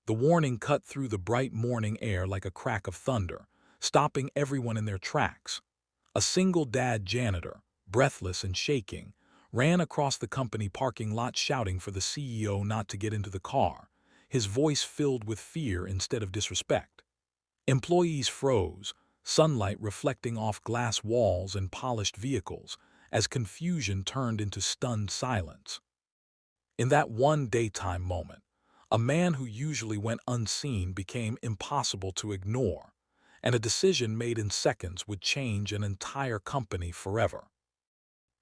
The warning cut through the bright morning air like a crack of thunder, stopping everyone in their tracks. A single dad janitor, breathless and shaking, ran across the company parking lot shouting for the CEO not to get into the car, his voice filled with fear instead of disrespect. Employees froze, sunlight reflecting off glass walls and polished vehicles, as confusion turned into stunned silence. In that one daytime moment, a man who usually went unseen became impossible to ignore, and a decision made in seconds would change an entire company forever.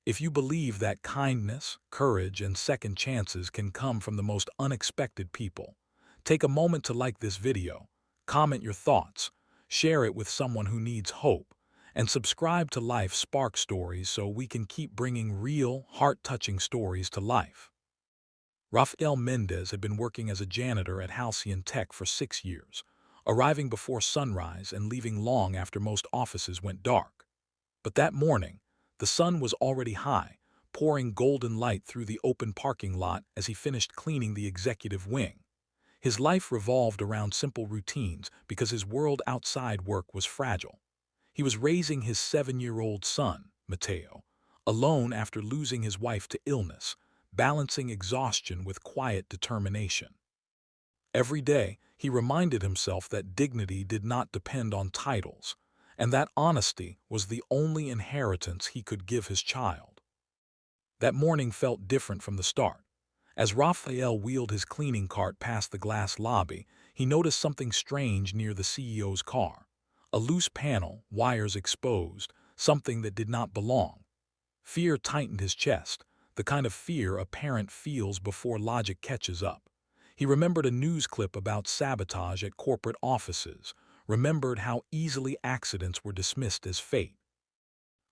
If you believe that kindness, courage, and second chances can come from the most unexpected people, take a moment to like this video, comment your thoughts, share it with someone who needs hope, and subscribe to Life Spark Stories so we can keep bringing real, heart-touching stories to life. Rafael Mendez had been working as a janitor at Halcyon Tech for 6 years, arriving before sunrise and leaving long after most offices went dark. But that morning, the sun was already high, pouring golden light through the open parking lot as he finished cleaning the executive wing. His life revolved around simple routines because his world outside work was fragile. He was raising his 7-year-old son, Mateo, alone after losing his wife to illness, balancing exhaustion with quiet determination. Every day, he reminded himself that dignity did not depend on titles, and that honesty was the only inheritance he could give his child. That morning felt different from the start. As Raphael wheeled his cleaning cart past the glass lobby, he noticed something strange near the CEO's car. A loose panel, wires exposed, something that did not belong. Fear tightened his chest, the kind of fear a parent feels before logic catches up. He remembered a news clip about sabotage at corporate offices, remembered how easily accidents were dismissed as fate.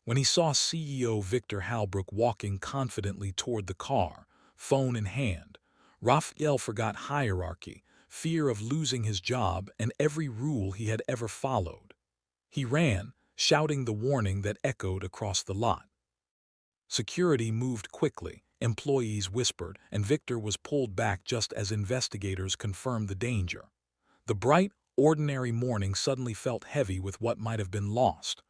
When he saw CEO Victor Halbrook walking confidently toward the car, phone in hand, Raphael forgot hierarchy, fear of losing his job, and every rule he had ever followed. He ran, shouting the warning that echoed across the lot. Security moved quickly, employees whispered, and Victor was pulled back just as investigators confirmed the danger. The bright, ordinary morning suddenly felt heavy with what might have been lost.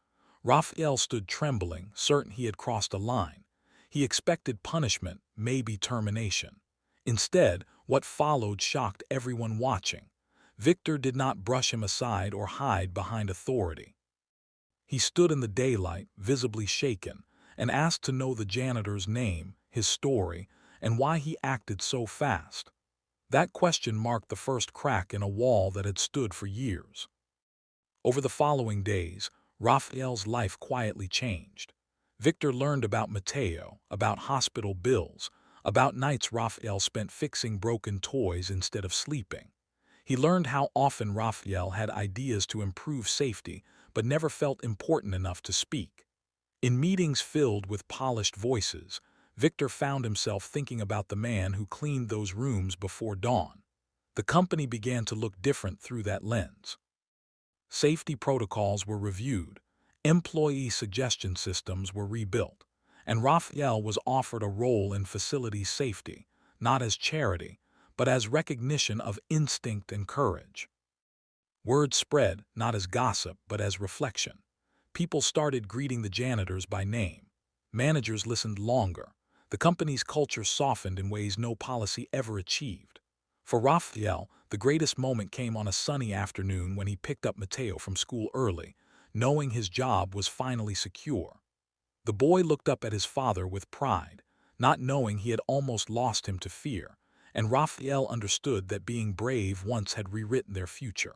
Raphael stood trembling, certain he had crossed a line. He expected punishment, maybe termination. Instead, what followed shocked everyone watching. Victor did not brush him aside or hide behind authority. He stood in the daylight, visibly shaken, and asked to know the janitor's name, his story, and why he acted so fast. That question marked the first crack in a wall that had stood for years. Over the following days, Raphael's life quietly changed. Victor learned about Mateo, about hospital bills, about nights Raphael spent fixing broken toys instead of sleeping. He learned how often Raphael had ideas to improve safety, but never felt important enough to speak. In meetings filled with polished voices, Victor found himself thinking about the man who cleaned those rooms before dawn. The company began to look different through that lens. Safety protocols were reviewed, employee suggestion systems were rebuilt, and Raphael was offered a role in facility safety, not as charity, but as recognition of instinct and courage. Word spread, not as gossip, but as reflection. People started greeting the janitors by name. Managers listened longer. The company's culture softened in ways no policy ever achieved. For Raphael, the greatest moment came on a sunny afternoon when he picked up Mateo from school early, knowing his job was finally secure. The boy looked up at his father with pride, not knowing he had almost lost him to fear, and Raphael understood that being brave once had rewritten their future.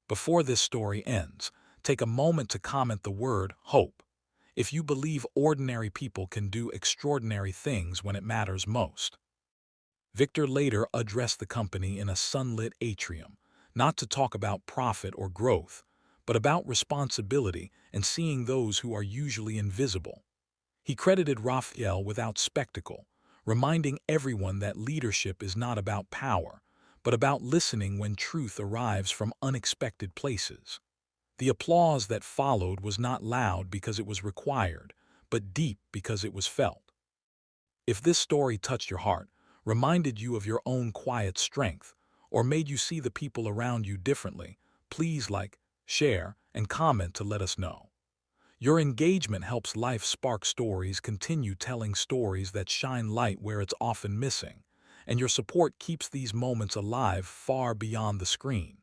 Before this story ends, take a moment to comment the word hope. If you believe ordinary people can do extraordinary things when it matters most. Victor later addressed the company in a sunlit atrium, not to talk about profit or growth, but about responsibility and seeing those who are usually invisible. He credited Raphael without spectacle, reminding everyone that leadership is not about power, but about listening when truth arrives from unexpected places. The applause that followed was not loud because it was required, but deep because it was felt. If this story touched your heart, reminded you of your own quiet strength, or made you see the people around you differently, please like, share, and comment to let us know. Your engagement helps Life Spark Stories continue telling stories that shine light where it's often missing, and your support keeps these moments alive far beyond the screen.